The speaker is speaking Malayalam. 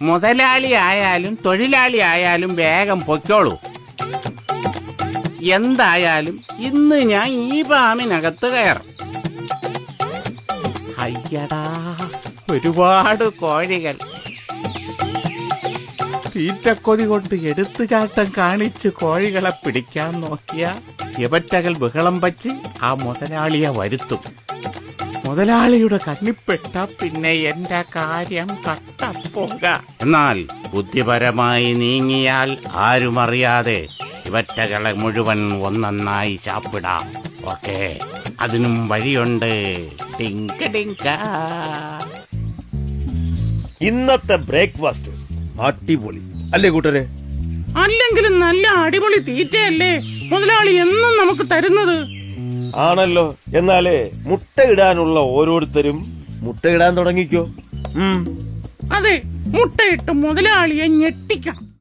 മുതലാളി ആയാലും തൊഴിലാളി ആയാലും വേഗം പൊയ്ക്കോളൂ. എന്തായാലും ഇന്ന് ഞാൻ ഈ ഫാമിനകത്ത് കയറും. അയ്യടാ, ഒരുപാട് കോഴികൾ. തീറ്റക്കൊതി കൊണ്ട് എടുത്തുചാട്ടം കാണിച്ച് കോഴികളെ പിടിക്കാൻ നോക്കിയ ഇവറ്റകൾ ബഹളം വച്ച് ആ മുതലാളിയെ വരുത്തും. മുതലാളിയുടെ കണ്ണിപ്പെട്ട പിന്നെ എന്റെ കാര്യം കട്ടപ്പോക. എന്നാൽ ബുദ്ധിപരമായി നീങ്ങിയാൽ ആരും അറിയാതെ ഇവറ്റകളെ മുഴുവൻ ഒന്നൊന്നായി ചാപ്പിടാം. ഓക്കേ, അതിനും വഴിയുണ്ട്. ടിങ്ക ടിങ്ക. ഇന്നത്തെ ബ്രേക്ക്ഫാസ്റ്റ് അടിപൊളി അല്ലേ കൂട്ടരെ? അല്ലെങ്കിലും നല്ല അടിപൊളി തീറ്റയല്ലേ മുതലാളി എന്നും നമുക്ക് തരുന്നത്. ആണല്ലോ. എന്നാലേ മുട്ടയിടാനുള്ള ഓരോരുത്തരും മുട്ടയിടാൻ തുടങ്ങിക്കോ. അതെ, മുട്ടയിട്ട് മുതലാളിയെ ഞെട്ടിക്കണം.